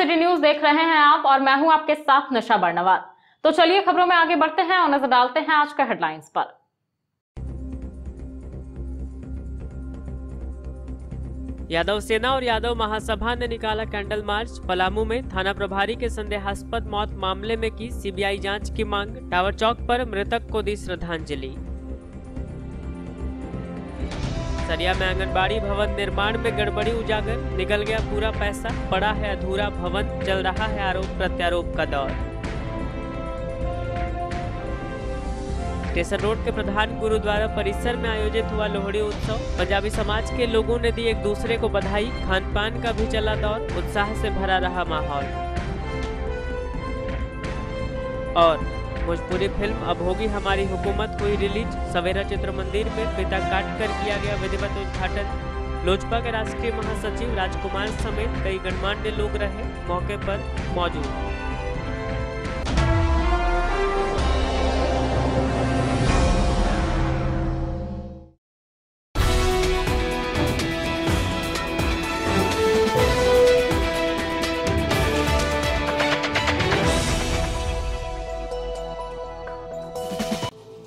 City news देख रहे हैं आप और मैं हूं आपके साथ निशा बर्नवाल। तो चलिए खबरों में आगे बढ़ते हैं और नजर डालते हैं आज के हेडलाइंस पर। यादव सेना और यादव महासभा ने निकाला कैंडल मार्च। पलामू में थाना प्रभारी के संदेहास्पद मौत मामले में की सीबीआई जांच की मांग। टावर चौक पर मृतक को दी श्रद्धांजलि। सरिया में आंगनबाड़ी भवन निर्माण में गड़बड़ी उजागर, निकल गया पूरा पैसा, पड़ा है अधूरा भवन, चल रहा है आरोप प्रत्यारोप का दौर। स्टेशन रोड के प्रधान गुरुद्वारा परिसर में आयोजित हुआ लोहड़ी उत्सव। पंजाबी समाज के लोगों ने दी एक दूसरे को बधाई, खान पान का भी चला दौर, उत्साह से भरा रहा माहौल। और भोजपुरी फिल्म अब होगी हमारी हुकूमत हुई रिलीज। सवेरा चित्र मंदिर में फीता काट कर किया गया विधिवत उद्घाटन। लोजपा के राष्ट्रीय महासचिव राजकुमार समेत कई गणमान्य लोग रहे मौके पर मौजूद।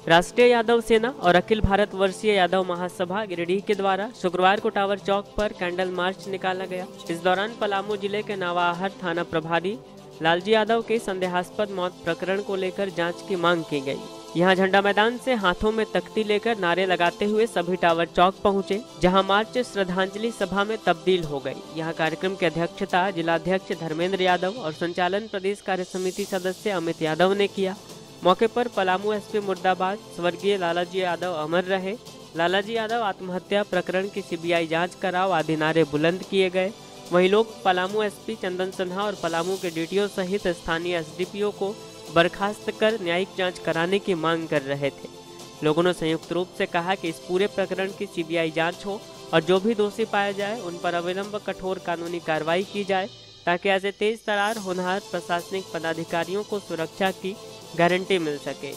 राष्ट्रीय यादव सेना और अखिल भारत वर्षीय यादव महासभा गिरिडीह के द्वारा शुक्रवार को टावर चौक पर कैंडल मार्च निकाला गया। इस दौरान पलामू जिले के नवाहर थाना प्रभारी लालजी यादव के संदेहास्पद मौत प्रकरण को लेकर जांच की मांग की गई। यहां झंडा मैदान से हाथों में तख्ती लेकर नारे लगाते हुए सभी टावर चौक पहुंचे, जहां मार्च श्रद्धांजलि सभा में तब्दील हो गई। यहां कार्यक्रम की अध्यक्षता जिलाध्यक्ष धर्मेंद्र यादव और संचालन प्रदेश कार्य समिति सदस्य अमित यादव ने किया। मौके पर पलामू एसपी मुर्दाबाद स्वर्गीय लालाजी यादव अमर रहे, लालाजी यादव आत्महत्या प्रकरण की सीबीआई जांच कराओ आदि नारे बुलंद किए गए। वहीं लोग पलामू एसपी चंदन सिन्हा और पलामू के डीटीओ सहित स्थानीय एसडीपीओ को बर्खास्त कर न्यायिक जांच कराने की मांग कर रहे थे। लोगों ने संयुक्त रूप से कहा कि इस पूरे प्रकरण की सीबीआई जांच हो और जो भी दोषी पाया जाए उन पर अविलंब कठोर कानूनी कार्रवाई की जाए, ताकि ऐसे तेज तरार होनहार प्रशासनिक पदाधिकारियों को सुरक्षा की गारंटी मिल सके।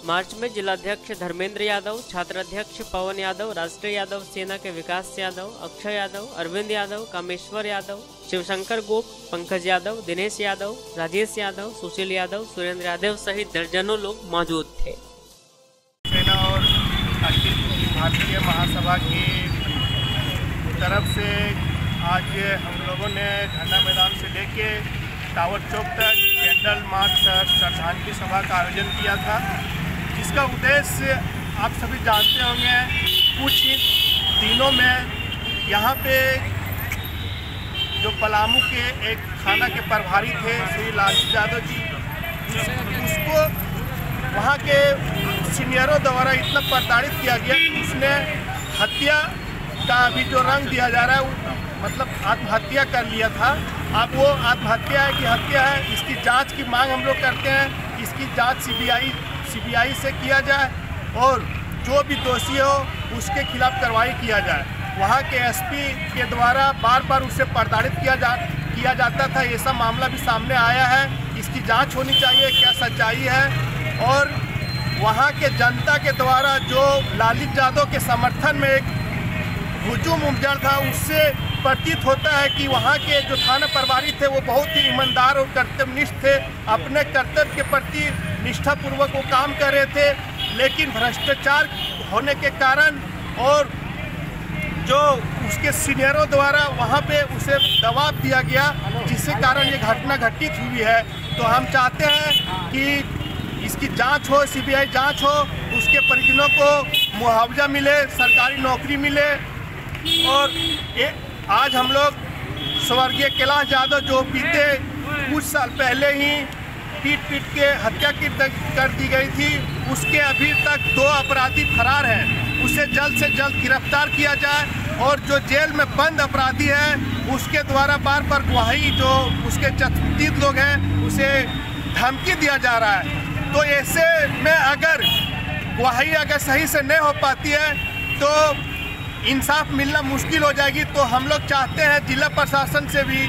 मार्च में जिलाध्यक्ष धर्मेंद्र यादव, छात्राध्यक्ष पवन यादव, राष्ट्रीय यादव सेना के विकास यादव, अक्षय यादव, अरविंद यादव, कामेश्वर यादव, शिवशंकर गोप, पंकज यादव, दिनेश यादव, राजेश यादव, सुशील यादव, सुरेंद्र यादव सहित दर्जनों लोग मौजूद थे। सेना और अखिल भारतीय महासभा की तरफ से आज हम लोगों ने झंडा मैदान से लेके टावर चौक तक कैंडल मार्च श्रद्धांजलि सभा का आयोजन किया था, जिसका उद्देश्य आप सभी जानते होंगे। कुछ ही दिनों में यहाँ पे जो पलामू के एक थाना के प्रभारी थे श्री लालजी यादव जी, उसको वहाँ के सीनियरों द्वारा इतना प्रताड़ित किया गया कि उसने हत्या का अभी जो रंग दिया जा रहा है मतलब आत्महत्या कर लिया था। अब वो आत्महत्या है कि हत्या है, इसकी जांच की मांग हम लोग करते हैं। इसकी जांच सीबीआई से किया जाए और जो भी दोषी हो उसके खिलाफ कार्रवाई किया जाए। वहाँ के एसपी के द्वारा बार बार उसे प्रताड़ित किया जाता था। ऐसा मामला भी सामने आया है, इसकी जांच होनी चाहिए, क्या सच्चाई है। और वहाँ के जनता के द्वारा जो लालजी यादव के समर्थन में एक हुजूम उमड़ था, उससे प्रतीत होता है कि वहाँ के जो थाना प्रभारी थे वो बहुत ही ईमानदार और कर्तव्यनिष्ठ थे, अपने कर्तव्य के प्रति निष्ठापूर्वक वो काम कर रहे थे। लेकिन भ्रष्टाचार होने के कारण और जो उसके सीनियरों द्वारा वहाँ पे उसे दबाव दिया गया, जिसके कारण ये घटना घटित हुई है। तो हम चाहते हैं कि इसकी जांच हो, सीबीआई जांच हो, उसके परिजनों को मुआवजा मिले, सरकारी नौकरी मिले। और आज हम लोग स्वर्गीय कैलाश यादव जो बीते कुछ साल पहले ही पीट के हत्या कर दी गई थी, उसके अभी तक 2 अपराधी फरार हैं। उसे जल्द से जल्द गिरफ्तार किया जाए और जो जेल में बंद अपराधी हैं उसके द्वारा बार बार गवाही जो उसके चतित लोग हैं उसे धमकी दिया जा रहा है। तो ऐसे में अगर गवाही अगर सही से नहीं हो पाती है तो इंसाफ मिलना मुश्किल हो जाएगी। तो हम लोग चाहते हैं जिला प्रशासन से भी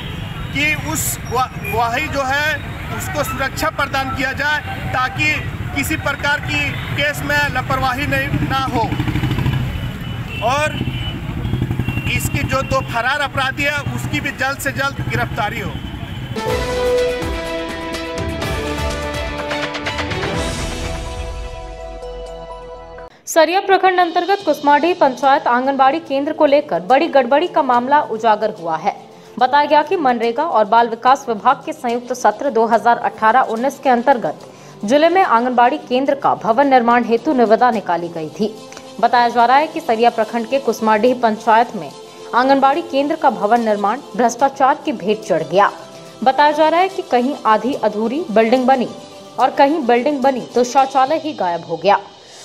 कि उस गवाही जो है उसको सुरक्षा प्रदान किया जाए, ताकि किसी प्रकार की केस में लापरवाही ना हो। और इसकी जो 2 फरार अपराधी है उसकी भी जल्द से जल्द गिरफ्तारी हो। सरिया प्रखंड अंतर्गत कुसमाडीह पंचायत आंगनबाड़ी केंद्र को लेकर बड़ी गड़बड़ी का मामला उजागर हुआ है। बताया गया कि मनरेगा और बाल विकास विभाग के संयुक्त सत्र 2018-19 के अंतर्गत जिले में आंगनबाड़ी केंद्र का भवन निर्माण हेतु निविदा निकाली गई थी। बताया जा रहा है कि सरिया प्रखंड के कुसमाडीह पंचायत में आंगनबाड़ी केंद्र का भवन निर्माण भ्रष्टाचार की भेंट चढ़ गया। बताया जा रहा है कि कहीं आधी अधूरी बिल्डिंग बनी और कहीं बिल्डिंग बनी तो शौचालय ही गायब हो गया।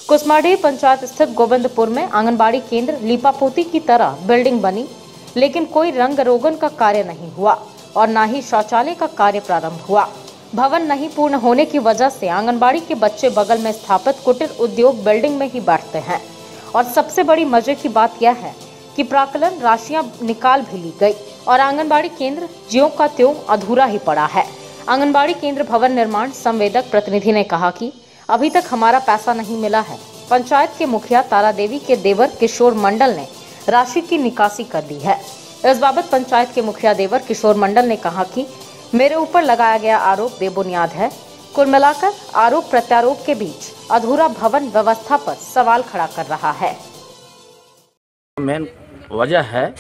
कुसमाडीह पंचायत स्थित गोविंदपुर में आंगनबाड़ी केंद्र लीपापोती की तरह बिल्डिंग बनी, लेकिन कोई रंग रोगन का कार्य नहीं हुआ और न ही शौचालय का कार्य प्रारंभ हुआ। भवन नहीं पूर्ण होने की वजह से आंगनबाड़ी के बच्चे बगल में स्थापित कुटीर उद्योग बिल्डिंग में ही बैठते हैं। और सबसे बड़ी मजे की बात यह है कि प्राक्कलन राशियां निकाल भी ली गई और आंगनबाड़ी केंद्र ज्यों का त्यों अधूरा ही पड़ा है। आंगनबाड़ी केंद्र भवन निर्माण संवेदक प्रतिनिधि ने कहा कि अभी तक हमारा पैसा नहीं मिला है। पंचायत के मुखिया तारा देवी के देवर किशोर मंडल ने राशि की निकासी कर दी है। इस बाबत पंचायत के मुखिया देवर किशोर मंडल ने कहा कि मेरे ऊपर लगाया गया आरोप बेबुनियाद है। कुल मिलाकर आरोप प्रत्यारोप के बीच अधूरा भवन व्यवस्था पर सवाल खड़ा कर रहा है। मेन वजह है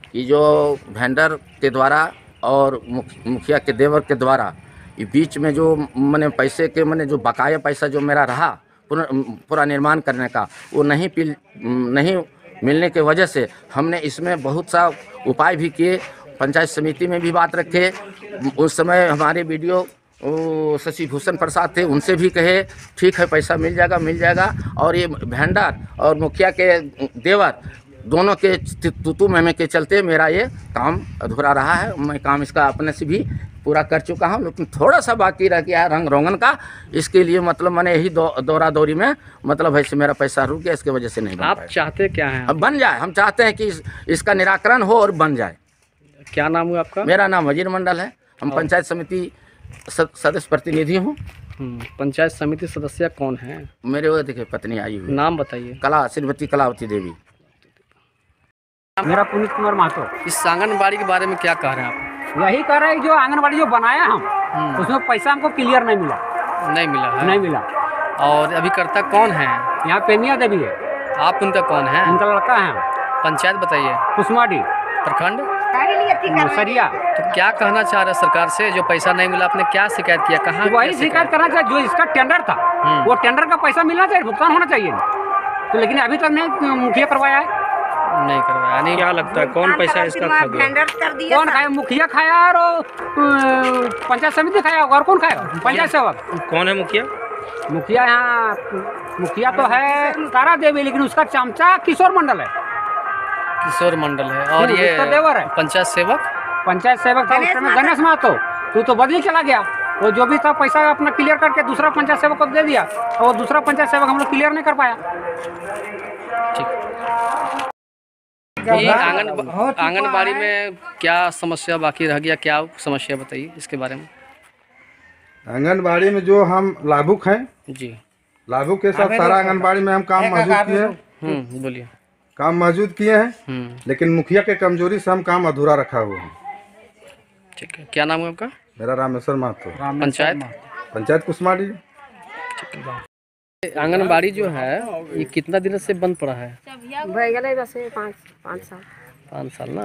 कि जो वेंडर के द्वारा और मुखिया के देवर के द्वारा ये बीच में जो मैंने पैसे के मैंने जो बकाया पैसा जो मेरा रहा पूरा निर्माण करने का वो नहीं मिलने के वजह से हमने इसमें बहुत सा उपाय भी किए। पंचायत समिति में भी बात रखे। उस समय हमारे वीडियो शशि भूषण प्रसाद थे, उनसे भी कहे ठीक है पैसा मिल जाएगा। और ये वेंडर और मुखिया के देवर दोनों के तूतू महमे के चलते मेरा ये काम अधूरा रहा है। मैं काम इसका अपने से भी पूरा कर चुका हूँ, लेकिन थोड़ा सा बाकी रह गया है रंग रोगन का। इसके लिए मतलब मैंने यही दौरा दौरी में मतलब ऐसे मेरा पैसा रुक गया, इसके वजह से नहीं बन पाया। आप चाहते क्या हैं? अब बन जाए, हम चाहते हैं कि इसका निराकरण हो और बन जाए। क्या नाम है आपका? मेरा नाम वजीर मंडल है। हम पंचायत समिति सदस्य प्रतिनिधि हूँ। पंचायत समिति सदस्य कौन है? मेरे वो देखिए पत्नी आई हुई। नाम बताइए। श्रीमती कलावती देवी। मेरा पुनीत कुमार महतो। इस आंगनबाड़ी के बारे में क्या कह रहे हैं आप? यही कह रहे हैं जो आंगनबाड़ी जो बनाया हम उसमें पैसा हमको क्लियर नहीं मिला है। नहीं मिला। और अभी कर्ता कौन है? यहाँ पेनिया देवी है। आप उनका कौन है? उनका लड़का है। पंचायत बताइए। कुसमाडीह प्रखंड सरिया। तो क्या कहना चाह रहे सरकार से? जो पैसा नहीं मिला आपने क्या शिकायत किया? कहाँ वही शिकायत करना चाहिए। जो इसका टेंडर था वो टेंडर का पैसा मिलना चाहिए, भुगतान होना चाहिए। तो लेकिन अभी तक नहीं मुखिया करवाया है। नहीं करवाया। नहीं क्या लगता है कौन पैसा इसका खा गया? कौन खाया? मुखिया खाया और पंचायत समिति खाया और कौन खाया? पंचायत सेवक। कौन है मुखिया? मुखिया यहाँ मुखिया तो है तारा देवी, लेकिन उसका चमचा किशोर मंडल है। किशोर मंडल है। और ये देवर है। पंचायत सेवक था उस समय गणेश महतो। तू तो बदली चला गया। वो जो भी था पैसा अपना क्लियर करके दूसरा पंचायत सेवक को दे दिया और दूसरा पंचायत सेवक हम लोग क्लियर नहीं कर पाया। ठीक। आंगनबाड़ी में क्या समस्या बाकी रह गया? क्या समस्या बताइए इसके बारे में। आंगनबाड़ी में जो हम लाभुक हैं जी, लाभुक के साथ सारा आंगनबाड़ी में हम काम मौजूद किए हैं। बोलिए। काम मौजूद किए हैं, लेकिन मुखिया के कमजोरी से हम काम अधूरा रखा हुआ है। ठीक है। क्या नाम है आपका? मेरा रामेश्वर महतो। पंचायत कुसमाडीह। आंगनबाड़ी जो है ये कितना दिन से बंद पड़ा है? 5 साल ना।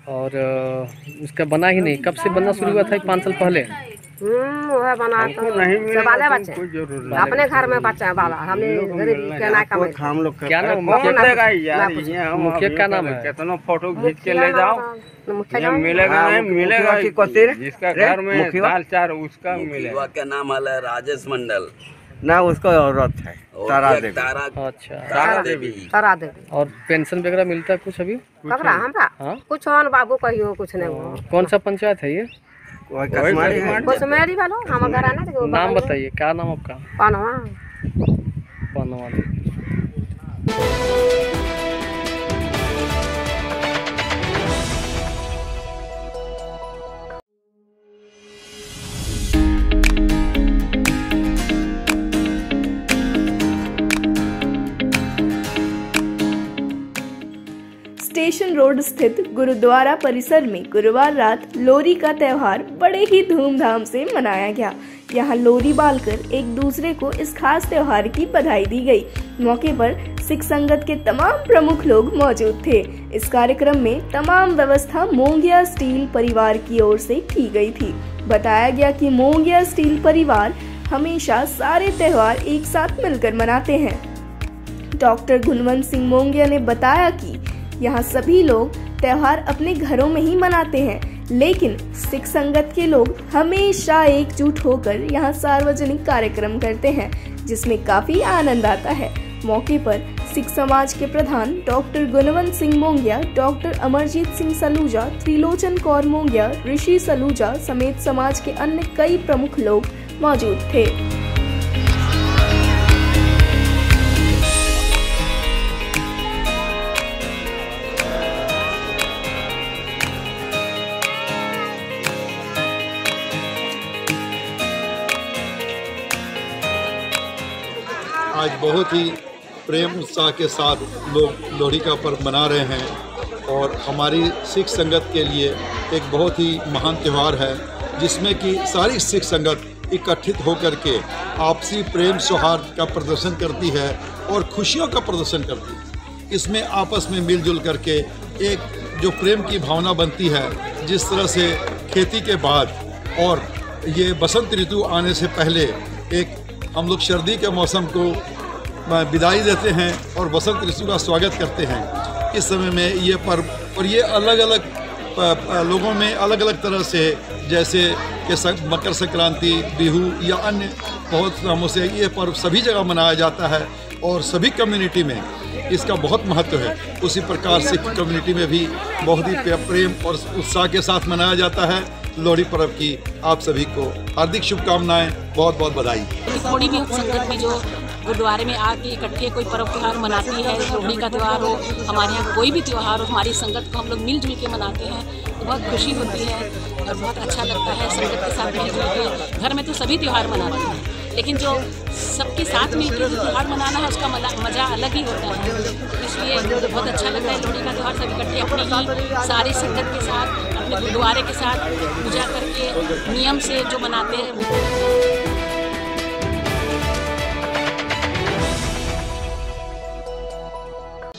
और इसका बना ही नहीं। कब से बनना शुरू हुआ था? 5 साल पहले। वह बना तो बाले बच्चे अपने घर में बच्चा वाला हमें गरीब हम लोग क्या नाम मुखिया का नाम है? कितना फोटो खींच के ले जाओ मिलेगा नहीं मिलेगा जिसका घर में दाल चार उसका मिलेगा। क्या नाम है? राजेश मंडल ना, उसको औरत है तारा देवी। अच्छा, तारा देवी। और पेंशन वगैरह मिलता है कुछ अभी? हमरा कुछ और बाबू कहियो कुछ नहीं। कौन सा पंचायत है ये? कुसमाडीह वालों हम घर आना। नाम बताइए। क्या नाम आपका? पानवा। स्टेशन रोड स्थित गुरुद्वारा परिसर में गुरुवार रात लोहड़ी का त्यौहार बड़े ही धूमधाम से मनाया गया। यहाँ लोहड़ी बालकर एक दूसरे को इस खास त्यौहार की बधाई दी गई। मौके पर सिख संगत के तमाम प्रमुख लोग मौजूद थे। इस कार्यक्रम में तमाम व्यवस्था मोंगिया स्टील परिवार की ओर से की गई थी। बताया गया कि मोंगिया स्टील परिवार हमेशा सारे त्यौहार एक साथ मिलकर मनाते हैं। डॉक्टर गुणवंत सिंह मोंगिया ने बताया कि यहाँ सभी लोग त्यौहार अपने घरों में ही मनाते हैं, लेकिन सिख संगत के लोग हमेशा एकजुट होकर यहाँ सार्वजनिक कार्यक्रम करते हैं, जिसमें काफी आनंद आता है। मौके पर सिख समाज के प्रधान डॉक्टर गुणवंत सिंह मोंगिया, डॉक्टर अमरजीत सिंह सलूजा, त्रिलोचन कौर मोंगिया, ऋषि सलूजा समेत समाज के अन्य कई प्रमुख लोग मौजूद थे। आज बहुत ही प्रेम उत्साह के साथ लोग लोहड़ी का पर्व मना रहे हैं और हमारी सिख संगत के लिए एक बहुत ही महान त्यौहार है, जिसमें कि सारी सिख संगत इकट्ठित होकर के आपसी प्रेम सौहार्द का प्रदर्शन करती है और खुशियों का प्रदर्शन करती है। इसमें आपस में मिलजुल करके एक जो प्रेम की भावना बनती है, जिस तरह से खेती के बाद और ये बसंत ऋतु आने से पहले एक हम लोग सर्दी के मौसम को विदाई देते हैं और बसंत ऋतु का स्वागत करते हैं। इस समय में ये पर्व और ये अलग अलग लोगों में अलग अलग तरह से, जैसे कि मकर संक्रांति, बिहू या अन्य बहुत नामों से ये पर्व सभी जगह मनाया जाता है और सभी कम्युनिटी में इसका बहुत महत्व है। उसी प्रकार सिख कम्युनिटी में भी बहुत ही प्रेम और उत्साह के साथ मनाया जाता है। लोहड़ी पर्व की आप सभी को हार्दिक शुभकामनाएं, बहुत बहुत बधाई। थोड़ी भी संगत में जो गुरुद्वारे में आके इकट्ठे कोई पर्व त्यौहार मनाती है, लोहड़ी का त्यौहार हो, हमारे यहाँ कोई भी त्यौहार हो, हमारी संगत को हम लोग मिलजुल के मनाते हैं तो बहुत खुशी होती है और बहुत अच्छा लगता है संगत के साथ मिलजुल के। घर में तो सभी त्यौहार मनाते हैं, लेकिन जो सबके साथ मिलकर जो त्यौहार मनाना है उसका मज़ा अलग ही होता है। इसलिए बहुत अच्छा लगता है लोहड़ी का त्यौहार सब इकट्ठे अपनी सारी संगत के साथ, अपने गुरुद्वारे के साथ पूजा करके नियम से जो मनाते हैं।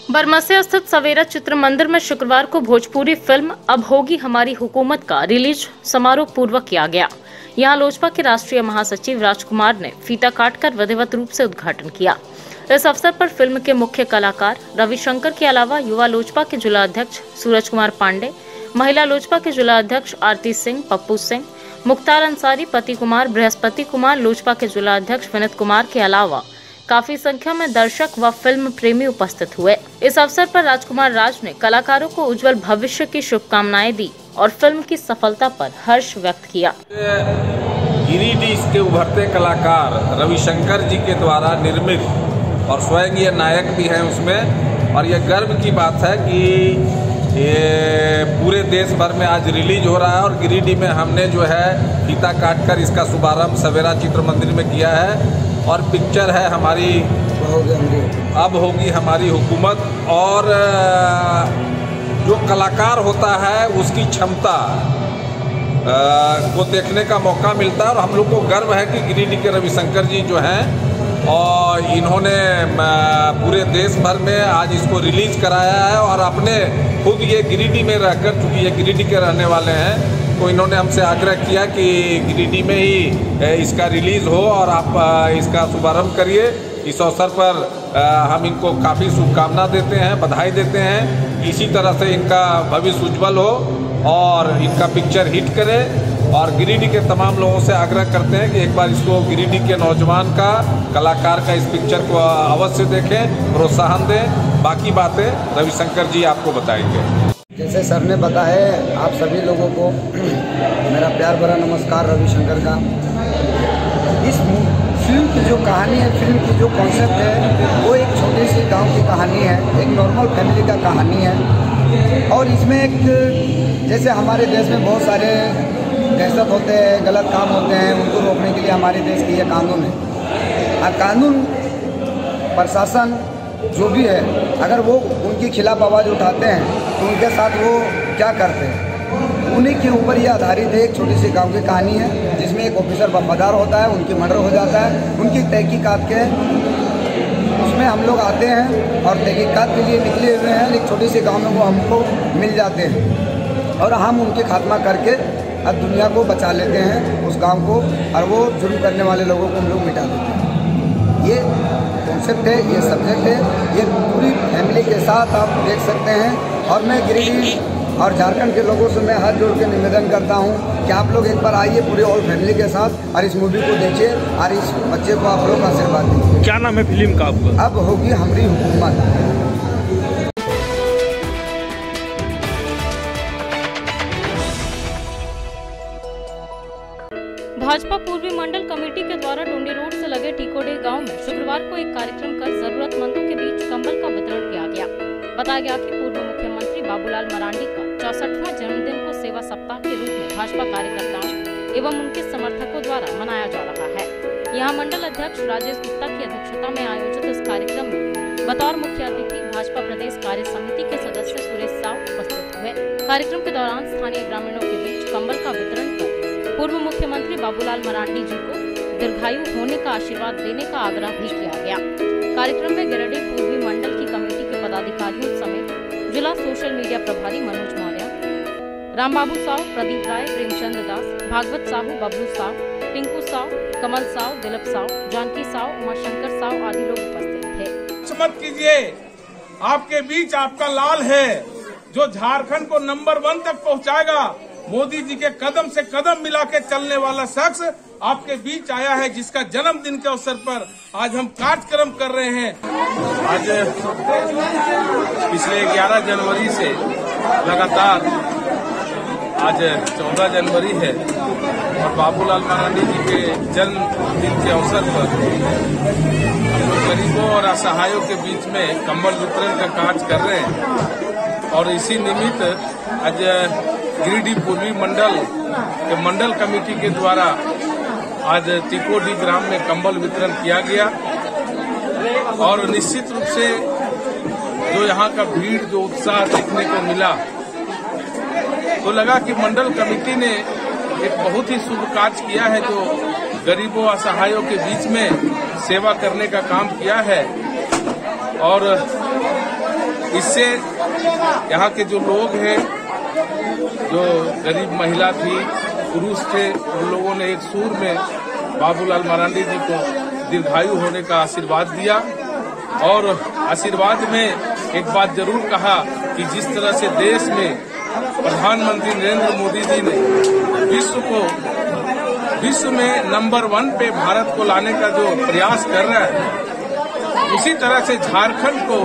बरमसिया स्थित सवेरा चित्र मंदिर में शुक्रवार को भोजपुरी फिल्म अब होगी हमारी हुकूमत का रिलीज समारोह पूर्वक किया गया। यहां लोजपा के राष्ट्रीय महासचिव राजकुमार ने फीता काटकर विधिवत रूप से उद्घाटन किया। इस अवसर पर फिल्म के मुख्य कलाकार रविशंकर के अलावा युवा लोजपा के जिला अध्यक्ष सूरज कुमार पांडे, महिला लोजपा के जिला अध्यक्ष आरती सिंह, पप्पू सिंह, मुख्तार अंसारी, पति कुमार, बृहस्पति कुमार, लोजपा के जिला अध्यक्ष विनीत कुमार के अलावा काफी संख्या में दर्शक व फिल्म प्रेमी उपस्थित हुए। इस अवसर पर राजकुमार राज ने कलाकारों को उज्जवल भविष्य की शुभकामनाएं दी और फिल्म की सफलता पर हर्ष व्यक्त किया। गिरिडीह के उभरते कलाकार रविशंकर जी के द्वारा निर्मित और स्वयं ये नायक भी हैं उसमें, और ये गर्व की बात है कि ये पूरे देश भर में आज रिलीज हो रहा है और गिरिडीह में हमने जो है फीता काटकर इसका शुभारंभ सवेरा चित्र मंदिर में किया है। और पिक्चर है हमारी अब होगी हमारी हुकूमत, और जो कलाकार होता है उसकी क्षमता को देखने का मौका मिलता है। और हम लोग को गर्व है कि गिरिडीह के रविशंकर जी जो हैं और इन्होंने पूरे देश भर में आज इसको रिलीज कराया है और अपने खुद ये गिरिडीह में रहकर, चूँकि ये गिरिडीह के रहने वाले हैं, तो इन्होंने हमसे आग्रह किया कि गिरिडीह में ही इसका रिलीज़ हो और आप इसका शुभारंभ करिए। इस अवसर पर हम इनको काफ़ी शुभकामना देते हैं, बधाई देते हैं। इसी तरह से इनका भविष्य उज्जवल हो और इनका पिक्चर हिट करे। और गिरिडीह के तमाम लोगों से आग्रह करते हैं कि एक बार इसको गिरिडीह के नौजवान का, कलाकार का इस पिक्चर को अवश्य देखें, प्रोत्साहन दें। बाकी बातें रविशंकर जी आपको बताएंगे। जैसे सर ने बताया, आप सभी लोगों को मेरा प्यार भरा नमस्कार रविशंकर का। इस फिल्म की जो कहानी है, फिल्म की जो कॉन्सेप्ट है, वो एक छोटी सी गांव की कहानी है, एक नॉर्मल फैमिली का कहानी है। और इसमें एक, जैसे हमारे देश में बहुत सारे दहशत होते हैं, गलत काम होते हैं, उनको रोकने के लिए हमारे देश की ये कानून है। कानून, प्रशासन जो भी है, अगर वो उनके खिलाफ आवाज़ उठाते हैं तो उनके साथ वो क्या करते हैं, उन्हीं के ऊपर ये आधारित है। एक छोटी सी गांव की कहानी है जिसमें एक ऑफिसर वफादार होता है, उनकी मर्डर हो जाता है। उनकी तहकीकात के उसमें हम लोग आते हैं और तहकीकात के लिए निकले हुए हैं। एक छोटी सी गांव में वो हमको मिल जाते हैं और हम उनके खात्मा करके अब दुनिया को बचा लेते हैं, उस गांव को, और वो जुर्म करने वाले लोगों को हम लोग मिटा देते हैं। ये कॉन्सेप्ट है, ये सब्जेक्ट है, ये पूरी फैमिली के साथ आप देख सकते हैं। और मैं गिरिडीह और झारखंड के लोगों से मैं हाथ जोड़ के निवेदन करता हूं कि आप लोग एक बार आइए पूरे ऑल फैमिली के साथ और इस मूवी को देखिए और इस बच्चे को आप लोग आशीर्वाद दीजिए। क्या नाम है फिल्म का आपका? अब होगी हमारी हुकूमत। भाजपा पूर्वी मंडल कमेटी के द्वारा टुंडी रोड से लगे टिकोडे गांव में शुक्रवार को एक कार्यक्रम कर जरूरतमंदों के बीच कंबल का वितरण किया गया। बताया गया कि पूर्व मुख्यमंत्री बाबूलाल मरांडी का 64वां जन्मदिन को सेवा सप्ताह के रूप में भाजपा कार्यकर्ताओं एवं उनके समर्थकों द्वारा मनाया जा रहा है। यहाँ मंडल अध्यक्ष राजेश गुप्ता की अध्यक्षता में आयोजित इस कार्यक्रम में बतौर मुख्य अतिथि भाजपा प्रदेश कार्य समिति के सदस्य सुरेश साव उपस्थित हुए। कार्यक्रम के दौरान स्थानीय ग्रामीणों के बीच कंबल का वितरण कर पूर्व मुख्यमंत्री बाबूलाल मरांडी जी को दीर्घायु होने का आशीर्वाद देने का आग्रह भी किया गया। कार्यक्रम में गिरिडीह पूर्वी मंडल की कमेटी के पदाधिकारियों समेत जिला सोशल मीडिया प्रभारी मनोज मौर्य, रामबाबू साव, प्रदीप राय, प्रेमचंद दास, भागवत साहू, बबलू साव, टिंकू साव, कमल साव, दिलीप साव, जानकी साव, उमाशंकर साव आदि लोग उपस्थित थे। मत कीजिए, आपके बीच आपका लाल है जो झारखंड को नंबर 1 तक पहुंचाएगा। मोदी जी के कदम से कदम मिला के चलने वाला शख्स आपके बीच आया है, जिसका जन्मदिन के अवसर पर आज हम कार्यक्रम कर रहे हैं। आज पिछले 11 जनवरी से लगातार आज 14 जनवरी है और बाबूलाल मरांडी जी के जन्मदिन के अवसर पर गरीबों और असहायों के बीच में कंबल वितरण का कार्य कर रहे हैं। और इसी निमित्त आज गिरिडीह पूर्वी मंडल के मंडल कमेटी के द्वारा आज टिकोडी ग्राम में कंबल वितरण किया गया। और निश्चित रूप से जो यहाँ का भीड़, जो उत्साह देखने को मिला, तो लगा कि मंडल कमेटी ने एक बहुत ही शुभ कार्य किया है, जो गरीबों असहायों के बीच में सेवा करने का काम किया है। और इससे यहाँ के जो लोग हैं, जो गरीब महिला थी, पुरुष थे, उन लोगों ने एक सुर में बाबूलाल मरांडी जी को दीर्घायु होने का आशीर्वाद दिया। और आशीर्वाद में एक बात जरूर कहा कि जिस तरह से देश में प्रधानमंत्री नरेंद्र मोदी जी ने विश्व में नंबर 1 पे भारत को लाने का जो प्रयास कर रहा है, उसी तरह से झारखंड को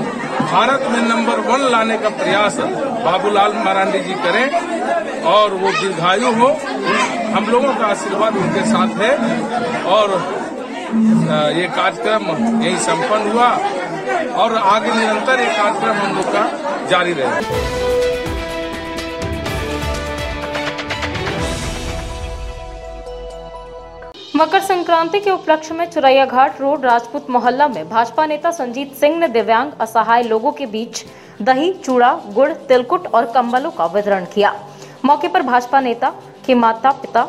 भारत में नंबर 1 लाने का प्रयास बाबूलाल मरांडी जी करें और वो दीर्घायु हो। हम लोगों का आशीर्वाद उनके साथ है और ये कार्यक्रम यही संपन्न हुआ और आगे निरंतर ये कार्यक्रम हम लोग का जारी रहेगा। मकर संक्रांति के उपलक्ष्य में चुरैया घाट रोड राजपूत मोहल्ला में भाजपा नेता संजीत सिंह ने दिव्यांग असहाय लोगों के बीच दही, चूड़ा, गुड़, तिलकुट और कंबलों का वितरण किया। मौके पर भाजपा नेता के माता पिता,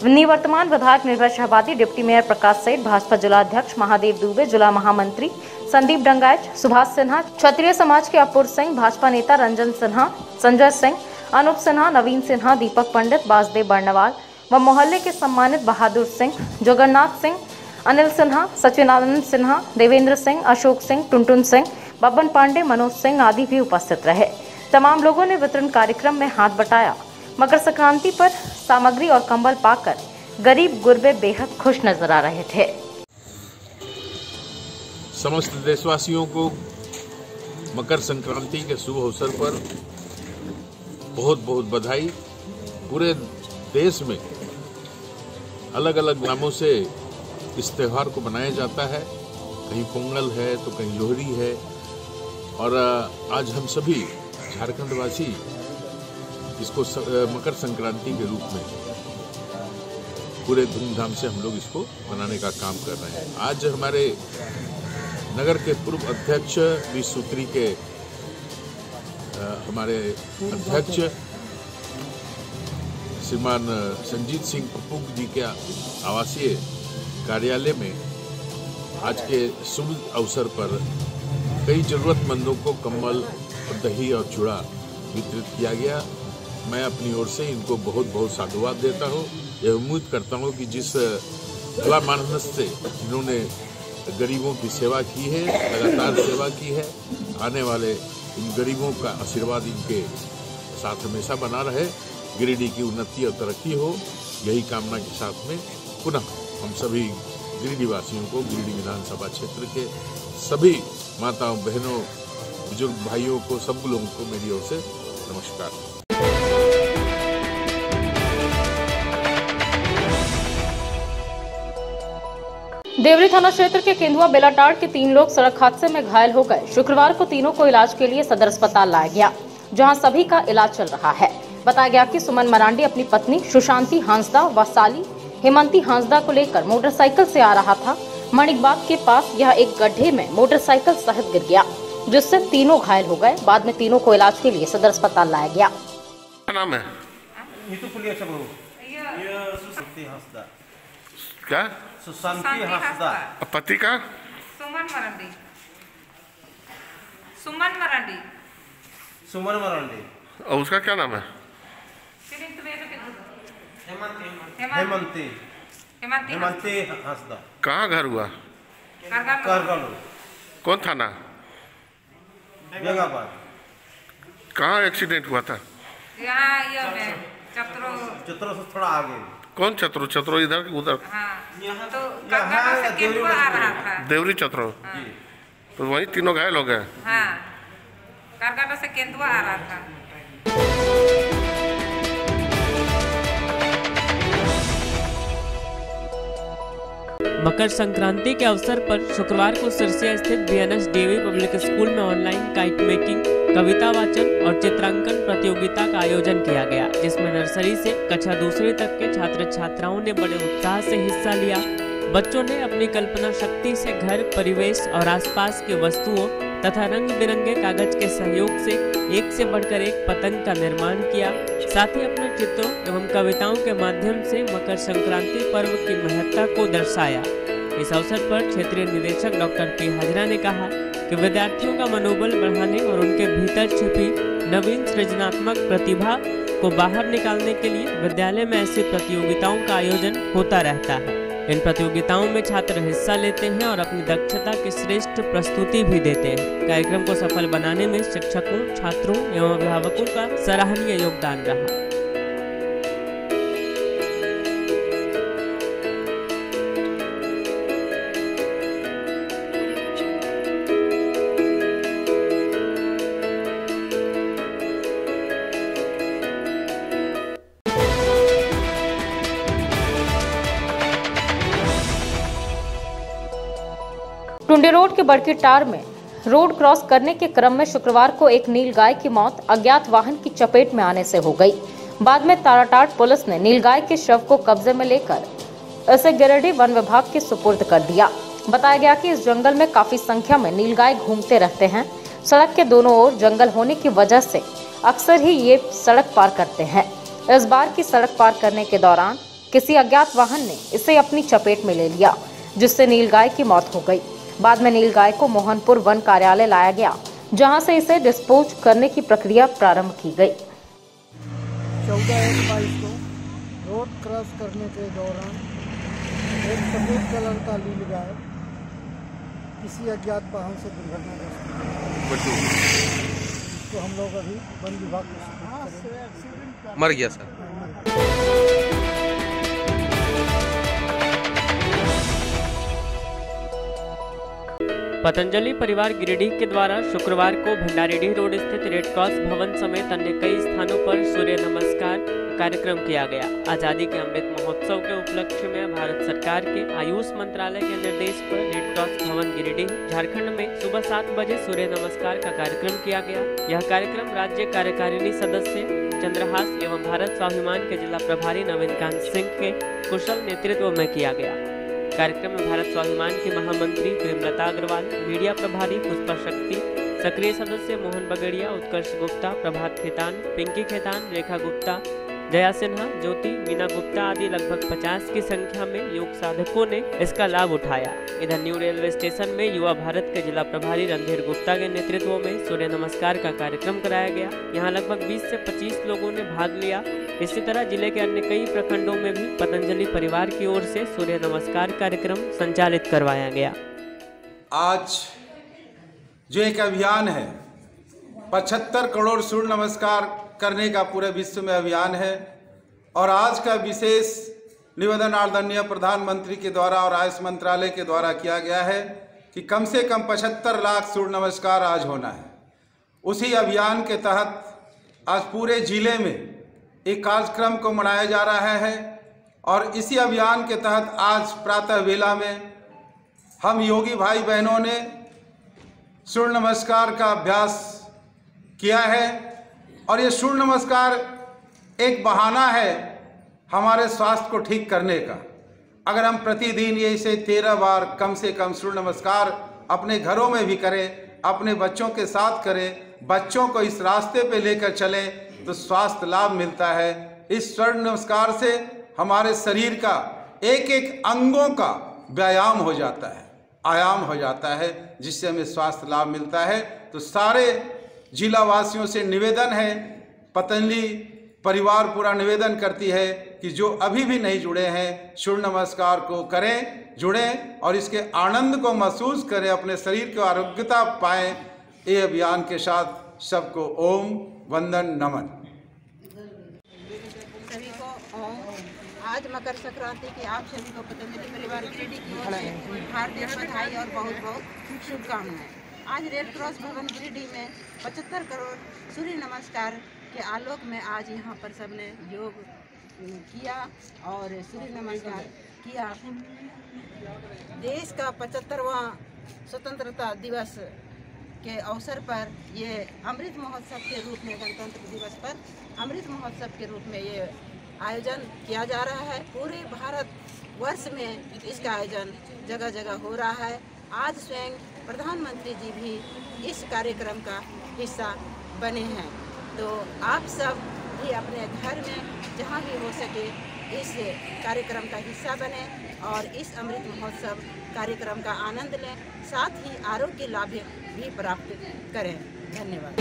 निवर्तमान विधायक निर्भय शाहबादी, डिप्टी मेयर प्रकाश सेठ, भाजपा जिला अध्यक्ष महादेव दुबे, जिला महामंत्री संदीप डंगायच, सुभाष सिन्हा, क्षत्रिय समाज के अपूर्व सिंह, भाजपा नेता रंजन सिन्हा, संजय सिंह, अनूप सिन्हा, नवीन सिन्हा, दीपक पंडित, बासदेव बर्णवाल व मोहल्ले के सम्मानित बहादुर सिंह, जगन्नाथ सिंह, अनिल सिन्हा, सचिनानंद सिन्हा, देवेंद्र सिंह, अशोक सिंह, टुनटुन सिंह, बब्बन पांडे, मनोज सिंह आदि भी उपस्थित रहे। तमाम लोगों ने वितरण कार्यक्रम में हाथ बटाया। मकर संक्रांति पर सामग्री और कंबल पाकर गरीब गुरबे बेहद खुश नजर आ रहे थे। समस्त देशवासियों को मकर संक्रांति के शुभ अवसर पर बहुत बहुत बधाई। पूरे देश में अलग अलग नामों से इस त्यौहार को मनाया जाता है। कहीं पोंगल है तो कहीं लोहड़ी है और आज हम सभी झारखंडवासी इसको मकर संक्रांति के रूप में पूरे धूमधाम से हम लोग इसको मनाने का काम कर रहे हैं। आज हमारे नगर के पूर्व अध्यक्ष 20 सूत्री के हमारे अध्यक्ष श्रीमान संजीत सिंह पप्पू जी के आवासीय कार्यालय में आज के शुभ अवसर पर कई जरूरतमंदों को कंबल और दही और चूड़ा वितरित किया गया। मैं अपनी ओर से इनको बहुत बहुत साधुवाद देता हूँ। यह उम्मीद करता हूँ कि जिस भला मानस से इन्होंने गरीबों की सेवा की है, लगातार सेवा की है, आने वाले इन गरीबों का आशीर्वाद इनके साथ हमेशा बना रहे, गिरिडीह की उन्नति और तरक्की हो, यही कामना के साथ में पुनः हम सभी गिरिडीह वासियों को, गिरिडीह विधानसभा क्षेत्र के सभी माताओं, बहनों, बुजुर्ग भाइयों को, सब लोगों को मेरी ओर से नमस्कार। देवरी थाना क्षेत्र के केंदुआ बेलाटाड़ के 3 लोग सड़क हादसे में घायल हो गए। शुक्रवार को तीनों को इलाज के लिए सदर अस्पताल लाया गया, जहां सभी का इलाज चल रहा है। बताया गया कि सुमन मरांडी अपनी पत्नी सुशांति हांसदा व साली हेमंती हांसदा को लेकर मोटरसाइकिल से आ रहा था। मणिकबाग के पास यह एक गड्ढे में मोटरसाइकिल सहित गिर गया, जिससे तीनों घायल हो गए। बाद में तीनों को इलाज के लिए सदर अस्पताल लाया गया। क्या नाम है? क्या? सुशांति हांसदा। पति का? सुमन मरांडी। सुमन मरांडी। सुमन मरांडी। और उसका क्या नाम है? हेमंती। हेमंती हांसदा। कहाँ घर हुआ? करगल। कौन थाना? बेगाबाद। कहाँ एक्सीडेंट हुआ था? यहाँ चत्रो से थोड़ा आगे। कौन चत्रो? चत्रो इधर उधर? हाँ, तो से केंदुआ आ रहा था। देवरी चत्रो। हाँ। तो वही तीनों घायल हो गए। हाँ, कारगाना से केंदुआ आ रहा था। मकर संक्रांति के अवसर पर शुक्रवार को सिरसिया स्थित बीएनएस डीवी पब्लिक स्कूल में ऑनलाइन काइट मेकिंग, कविता वाचन और चित्रांकन प्रतियोगिता का आयोजन किया गया, जिसमें नर्सरी से कक्षा 2वीं तक के छात्र छात्राओं ने बड़े उत्साह से हिस्सा लिया। बच्चों ने अपनी कल्पना शक्ति से घर, परिवेश और आसपास की वस्तुओं तथा रंग बिरंगे कागज के सहयोग से एक से बढ़कर एक पतंग का निर्माण किया। साथ ही अपने चित्रों एवं कविताओं के माध्यम से मकर संक्रांति पर्व की महत्ता को दर्शाया। इस अवसर पर क्षेत्रीय निदेशक डॉक्टर पी हाजरा ने कहा कि विद्यार्थियों का मनोबल बढ़ाने और उनके भीतर छिपी नवीन सृजनात्मक प्रतिभा को बाहर निकालने के लिए विद्यालय में ऐसी प्रतियोगिताओं का आयोजन होता रहता है। इन प्रतियोगिताओं में छात्र हिस्सा लेते हैं और अपनी दक्षता की श्रेष्ठ प्रस्तुति भी देते हैं। कार्यक्रम को सफल बनाने में शिक्षकों, छात्रों एवं अभिभावकों का सराहनीय योगदान रहा। टुंडी रोड के बड़की टार में रोड क्रॉस करने के क्रम में शुक्रवार को एक नीलगाय की मौत अज्ञात वाहन की चपेट में आने से हो गई। बाद में ताराटाट पुलिस ने नीलगाय के शव को कब्जे में लेकर इसे गिरिडीह वन विभाग के सुपुर्द कर दिया। बताया गया कि इस जंगल में काफी संख्या में नीलगाय घूमते रहते हैं। सड़क के दोनों ओर जंगल होने की वजह से अक्सर ही ये सड़क पार करते हैं। इस बार की सड़क पार करने के दौरान किसी अज्ञात वाहन ने इसे अपनी चपेट में ले लिया, जिससे नीलगाय की मौत हो गई। बाद में नीलगाय को मोहनपुर वन कार्यालय लाया गया, जहां से इसे डिस्पोज करने की प्रक्रिया प्रारंभ की गई। 14/22 को रोड क्रॉस करने के दौरान एक सफेद कलर का नीलगाय किसी अज्ञात वाहन से दुर्घटनाग्रस्त तो हम लोग अभी वन विभाग को मर गया सर। पतंजलि परिवार गिरिडीह के द्वारा शुक्रवार को भंडारीडीह रोड स्थित रेड क्रॉस भवन समेत अन्य कई स्थानों पर सूर्य नमस्कार कार्यक्रम किया गया। आजादी के अमृत महोत्सव के उपलक्ष्य में भारत सरकार के आयुष मंत्रालय के निर्देश पर रेड क्रॉस भवन गिरिडीह झारखंड में सुबह 7 बजे सूर्य नमस्कार का कार्यक्रम किया गया। यह कार्यक्रम राज्य कार्यकारिणी सदस्य चंद्रहास एवं भारत स्वाभिमान के जिला प्रभारी नवीन कांत सिंह के कुशल नेतृत्व में किया गया। कार्यक्रम में भारत स्वाभिमान की महामंत्री प्रेमलता अग्रवाल, मीडिया प्रभारी पुष्पा शक्ति, सक्रिय सदस्य मोहन बगड़िया, उत्कर्ष गुप्ता, प्रभात खेतान, पिंकी खेतान, रेखा गुप्ता, जया सिन्हा, ज्योति, मीना गुप्ता आदि लगभग 50 की संख्या में योग साधकों ने इसका लाभ उठाया। इधर न्यू रेलवे स्टेशन में युवा भारत के जिला प्रभारी रणधीर गुप्ता के नेतृत्व में सूर्य नमस्कार का कार्यक्रम कराया गया। यहाँ लगभग 20 से 25 लोगों ने भाग लिया। इसी तरह जिले के अन्य कई प्रखंडों में भी पतंजलि परिवार की ओर से सूर्य नमस्कार कार्यक्रम संचालित करवाया गया। आज जो एक अभियान है 75 करोड़ सूर्य नमस्कार करने का पूरे विश्व में अभियान है और आज का विशेष निवेदन आदरणीय प्रधानमंत्री के द्वारा और आयुष मंत्रालय के द्वारा किया गया है कि कम से कम 75 लाख सूर्य नमस्कार आज होना है। उसी अभियान के तहत आज पूरे जिले में एक कार्यक्रम को मनाया जा रहा है और इसी अभियान के तहत आज प्रातः वेला में हम योगी भाई बहनों ने सूर्य नमस्कार का अभ्यास किया है और ये सूर्य नमस्कार एक बहाना है हमारे स्वास्थ्य को ठीक करने का। अगर हम प्रतिदिन ये इसे 13 बार कम से कम सूर्य नमस्कार अपने घरों में भी करें, अपने बच्चों के साथ करें, बच्चों को इस रास्ते पे लेकर चलें तो स्वास्थ्य लाभ मिलता है। इस सूर्य नमस्कार से हमारे शरीर का एक एक अंगों का व्यायाम हो जाता है, आयाम हो जाता है, जिससे हमें स्वास्थ्य लाभ मिलता है। तो सारे जिला वासियों से निवेदन है, पतंजलि परिवार पूरा निवेदन करती है कि जो अभी भी नहीं जुड़े हैं सूर्य नमस्कार को करें, जुड़ें और इसके आनंद को महसूस करें, अपने शरीर को आरोग्यता पाएं। ये अभियान के साथ सबको ओम वंदन नमन। सभी को ओम। आज मकर संक्रांति की आप सभी को पतंजलि परिवार गिरिडीह की ओर से हार्दिक बधाई और बहुत बहुत शुभकामनाएं। आज रेड क्रॉस भवन गिरिडीह में 75 करोड़ सूर्य नमस्कार के आलोक में आज यहाँ पर सबने योग किया और सूर्य नमस्कार किया। देश का 75वां स्वतंत्रता दिवस के अवसर पर ये अमृत महोत्सव के रूप में, गणतंत्र दिवस पर अमृत महोत्सव के रूप में ये आयोजन किया जा रहा है। पूरे भारत वर्ष में इसका आयोजन जगह जगह हो रहा है। आज स्वयं प्रधानमंत्री जी भी इस कार्यक्रम का हिस्सा बने हैं। तो आप सब भी अपने घर में जहाँ भी हो सके इस कार्यक्रम का हिस्सा बने और इस अमृत महोत्सव कार्यक्रम का आनंद लें, साथ ही आरोग्य लाभ भी प्राप्त करें। धन्यवाद।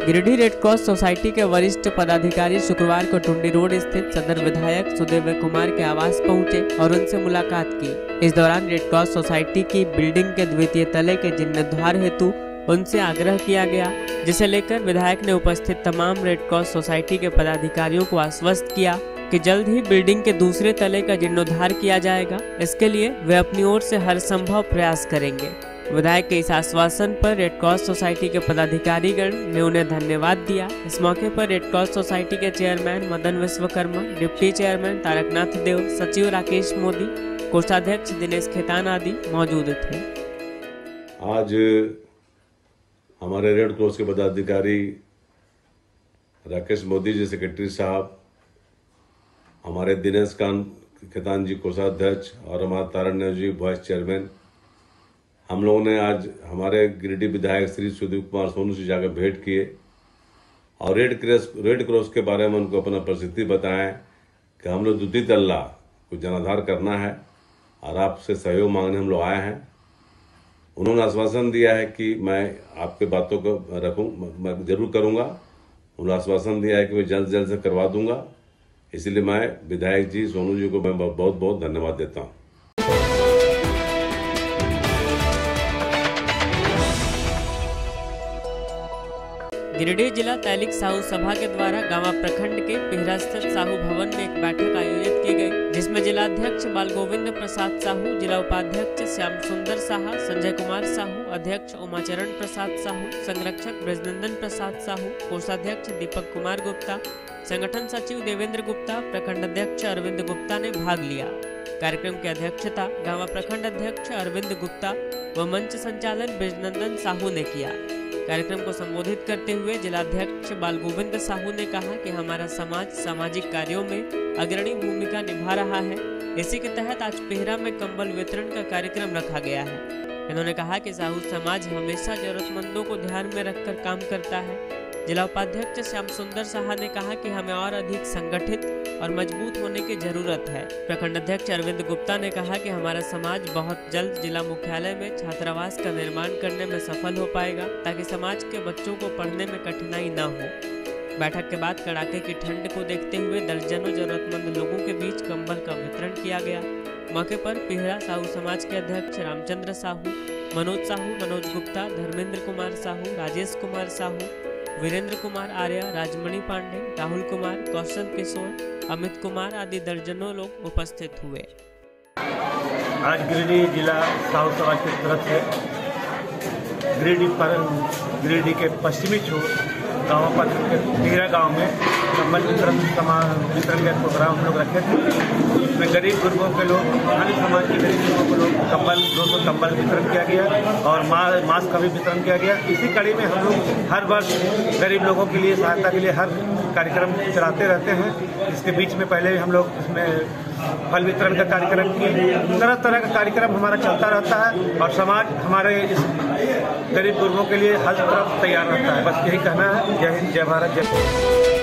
गिरिडीह रेड क्रॉस सोसाइटी के वरिष्ठ पदाधिकारी शुक्रवार को टुंडी रोड स्थित सदर विधायक सुदेव कुमार के आवास पहुंचे और उनसे मुलाकात की। इस दौरान रेड क्रॉस सोसाइटी की बिल्डिंग के द्वितीय तले के जीर्णोद्धार हेतु उनसे आग्रह किया गया, जिसे लेकर विधायक ने उपस्थित तमाम रेड क्रॉस सोसाइटी के पदाधिकारियों को आश्वस्त किया कि जल्द ही बिल्डिंग के दूसरे तले का जीर्णोद्धार किया जाएगा। इसके लिए वे अपनी ओर से हर संभव प्रयास करेंगे। विधायक के इस आश्वासन पर रेड क्रॉस सोसाइटी के पदाधिकारीगण ने उन्हें धन्यवाद दिया। इस मौके पर रेड क्रॉस सोसाइटी के chairman Madan Vishwakarma, deputy chairman Taraknath Dev, सचिव राकेश मोदी, कोषाध्यक्ष दिनेश खेतान आदि मौजूद थे। आज हमारे रेड क्रॉस के पदाधिकारी राकेश मोदी जी सेक्रेटरी साहब, हमारे दिनेश खेतान जी कोषाध्यक्ष और हमारा तारकनाथ जी वाइस चेयरमैन, हम लोगों ने आज हमारे गिरिडीह विधायक श्री सुदीप कुमार सोनू से जाकर भेंट किए और रेड क्रॉस के बारे में उनको अपना परिस्थिति बताएं कि हम लोग द्वितीय तल्ला को जनाधार करना है और आपसे सहयोग मांगने हम लोग आए हैं। उन्होंने आश्वासन दिया है कि मैं आपके बातों को मैं जरूर करूंगा। उन्होंने आश्वासन दिया है कि मैं जल्द से करवा दूंगा। इसलिए मैं विधायक जी सोनू जी को मैं बहुत बहुत धन्यवाद देता हूँ। गिरिडीह जिला तैलिक साहू सभा के द्वारा गांवा प्रखंड के पिहरा स्थित साहू भवन में एक बैठक आयोजित की गई, जिसमें जिलाध्यक्ष बाल गोविंद प्रसाद साहू, जिला उपाध्यक्ष श्याम सुंदर साहा, संजय कुमार साहू, अध्यक्ष उमाचरण प्रसाद साहू, संरक्षक ब्रजनंदन प्रसाद साहू, कोषाध्यक्ष दीपक कुमार गुप्ता, संगठन सचिव देवेंद्र गुप्ता, प्रखंड अध्यक्ष अरविंद गुप्ता ने भाग लिया। कार्यक्रम की अध्यक्षता गांवा प्रखंड अध्यक्ष अरविंद गुप्ता व मंच संचालन ब्रजनंदन साहू ने किया। कार्यक्रम को संबोधित करते हुए जिलाध्यक्ष बाल गोविंद साहू ने कहा कि हमारा समाज सामाजिक कार्यों में अग्रणी भूमिका निभा रहा है। इसी के तहत आज पेहरा में कंबल वितरण का कार्यक्रम रखा गया है। इन्होंने कहा कि साहू समाज हमेशा जरूरतमंदों को ध्यान में रखकर काम करता है। जिला उपाध्यक्ष श्याम सुंदर साहा ने कहा कि हमें और अधिक संगठित और मजबूत होने की जरूरत है। प्रखंड अध्यक्ष अरविंद गुप्ता ने कहा कि हमारा समाज बहुत जल्द जिला मुख्यालय में छात्रावास का निर्माण करने में सफल हो पाएगा, ताकि समाज के बच्चों को पढ़ने में कठिनाई न हो। बैठक के बाद कड़ाके की ठंड को देखते हुए दर्जनों जरूरतमंद लोगों के बीच कंबल का वितरण किया गया। मौके पर पेहरा साहू समाज के अध्यक्ष रामचंद्र साहू, मनोज साहू, मनोज गुप्ता, धर्मेंद्र कुमार साहू, राजेश कुमार साहू, वीरेंद्र कुमार आर्य, राजमणि पांडे, राहुल कुमार, कौशल किशोर, अमित कुमार आदि दर्जनों लोग उपस्थित हुए। आज गिरिडीह जिला साहू समाज की तरफ से गिरिडीह के पश्चिमी छोर गाँव पर पेहरा गांव में कंबल वितरण का प्रोग्राम हम लोग रखे थे। इसमें गरीब गुरबों के लोग, अन्य समाज के गरीब गुरबों के लोग कंबल 200 कंबल वितरण किया गया और मास्क का भी वितरण किया गया। इसी कड़ी में हम लोग हर वर्ष गरीब लोगों के लिए सहायता के लिए हर कार्यक्रम चलाते रहते हैं। इसके बीच में पहले हम लोग इसमें फल वितरण का कार्यक्रम किए। तरह तरह का कार्यक्रम हमारा चलता रहता है और समाज हमारे इस गरीब गुरबों के लिए हर तरफ तैयार रहता है। बस यही कहना है। जय हिंद, जय भारत, जय।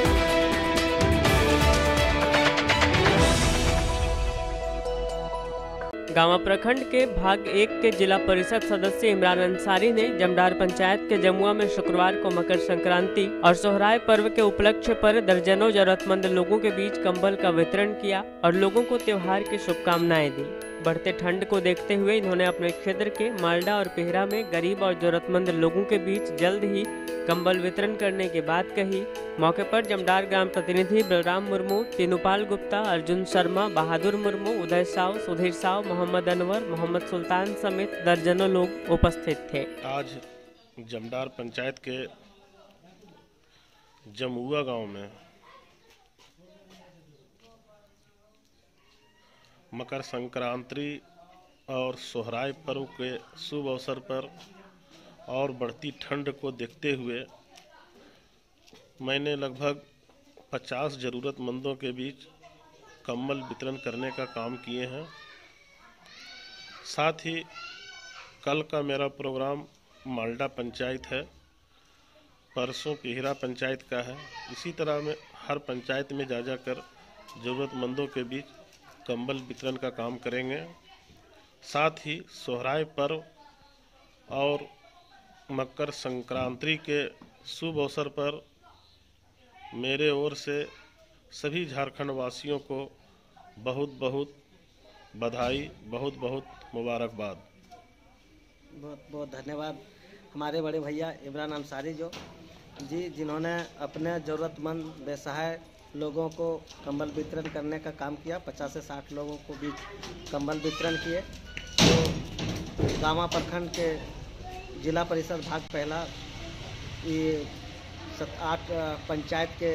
गांवा प्रखंड के भाग 1 के जिला परिषद सदस्य इमरान अंसारी ने जमडार पंचायत के जमुआ में शुक्रवार को मकर संक्रांति और सोहराय पर्व के उपलक्ष्य पर दर्जनों जरूरतमंद लोगों के बीच कंबल का वितरण किया और लोगों को त्योहार की शुभकामनाएं दी। बढ़ते ठंड को देखते हुए इन्होंने अपने क्षेत्र के मालडा और पेहरा में गरीब और जरूरतमंद लोगों के बीच जल्द ही कंबल वितरण करने की बात कही। मौके पर जमडार ग्राम प्रतिनिधि बलराम मुर्मू, तीनुपाल गुप्ता, अर्जुन शर्मा, बहादुर मुर्मू, उदय साव, सुधीर साव, मोहम्मद अनवर, मोहम्मद सुल्तान समेत दर्जनों लोग उपस्थित थे। आज जमडार पंचायत के जमुआ गांव में मकर संक्रांति और सोहराय पर्व के शुभ अवसर पर और बढ़ती ठंड को देखते हुए मैंने लगभग 50 ज़रूरतमंदों के बीच कंबल वितरण करने का काम किए हैं। साथ ही कल का मेरा प्रोग्राम मालडा पंचायत है, परसों पेहरा पंचायत का है। इसी तरह में हर पंचायत में जा कर ज़रूरतमंदों के बीच कंबल वितरण का काम करेंगे। साथ ही सोहराय पर्व और मकर संक्रांति के शुभ अवसर पर मेरे ओर से सभी झारखंड वासियों को बहुत बहुत बधाई, बहुत बहुत मुबारकबाद। बहुत बहुत धन्यवाद हमारे बड़े भैया इमरान अंसारी जी जिन्होंने अपने ज़रूरतमंद बेसहाय लोगों को कंबल वितरण करने का काम किया। 50 से 60 लोगों को बीच कंबल वितरण किए। तो गांवा प्रखंड के जिला परिषद भाग पहला ये 8 पंचायत के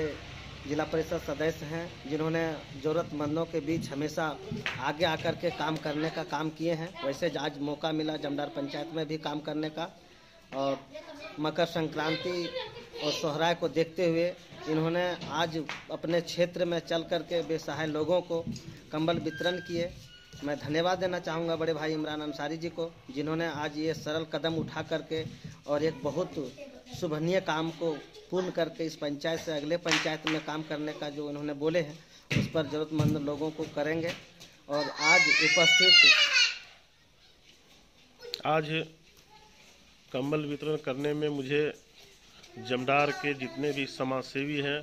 जिला परिषद सदस्य हैं जिन्होंने ज़रूरतमंदों के बीच हमेशा आगे आकर के काम करने का काम किए हैं। वैसे आज मौका मिला जमडार पंचायत में भी काम करने का और मकर संक्रांति और सोहराय को देखते हुए इन्होंने आज अपने क्षेत्र में चल कर के बेसहाय लोगों को कंबल वितरण किए। मैं धन्यवाद देना चाहूँगा बड़े भाई इमरान अंसारी जी को जिन्होंने आज ये सरल कदम उठा करके और एक बहुत शुभनीय काम को पूर्ण करके इस पंचायत से अगले पंचायत में काम करने का जो उन्होंने बोले हैं उस पर ज़रूरतमंद लोगों को करेंगे। और आज कंबल वितरण करने में मुझे जमडार के जितने भी समाजसेवी हैं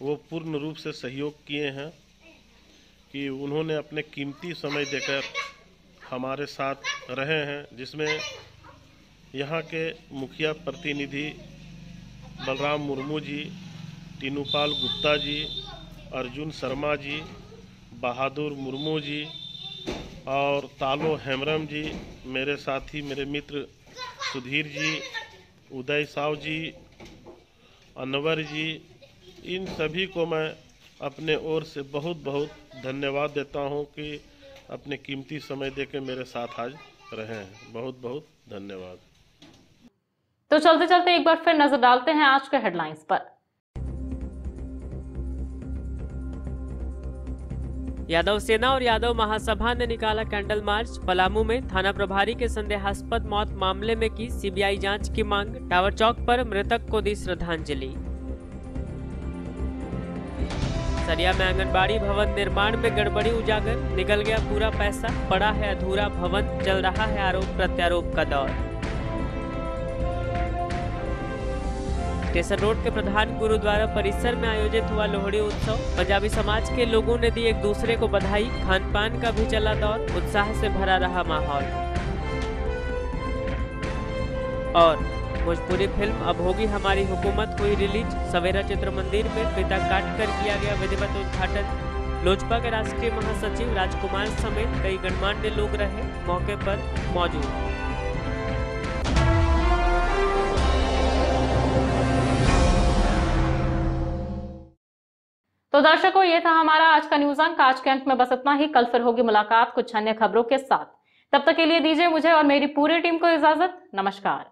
वो पूर्ण रूप से सहयोग किए हैं कि उन्होंने अपने कीमती समय देकर हमारे साथ रहे हैं, जिसमें यहाँ के मुखिया प्रतिनिधि बलराम मुर्मू जी, तीनुपाल गुप्ता जी, अर्जुन शर्मा जी, बहादुर मुर्मू जी और तालो हेमरम जी, मेरे साथी मेरे मित्र सुधीर जी, उदय साव जी, अनवर जी, इन सभी को मैं अपने ओर से बहुत बहुत धन्यवाद देता हूं कि अपने कीमती समय देकर मेरे साथ आज रहे हैं। बहुत बहुत धन्यवाद। तो चलते चलते एक बार फिर नजर डालते हैं आज के हेडलाइंस पर। यादव सेना और यादव महासभा ने निकाला कैंडल मार्च। पलामू में थाना प्रभारी के संदेहास्पद मौत मामले में की सीबीआई जांच की मांग। टावर चौक पर मृतक को दी श्रद्धांजलि। सरिया में आंगनबाड़ी भवन निर्माण में गड़बड़ी उजागर। निकल गया पूरा पैसा, पड़ा है अधूरा भवन, चल रहा है आरोप प्रत्यारोप का दौर। स्टेशन रोड के प्रधान गुरुद्वारा परिसर में आयोजित हुआ लोहड़ी उत्सव। पंजाबी समाज के लोगों ने दी एक दूसरे को बधाई। खान पान का भी चला दौर, उत्साह से भरा रहा माहौल। और भोजपुरी फिल्म अब होगी हमारी हुकूमत हुई रिलीज। सवेरा चित्र मंदिर में फीता काट कर किया गया विधिवत उद्घाटन। लोजपा के राष्ट्रीय महासचिव राजकुमार समेत कई गणमान्य लोग रहे मौके पर मौजूद। तो दर्शकों, ये था हमारा आज का न्यूज अंक। आज के अंक में बस इतना ही। कल फिर होगी मुलाकात कुछ अन्य खबरों के साथ। तब तक के लिए दीजिए मुझे और मेरी पूरी टीम को इजाजत। नमस्कार।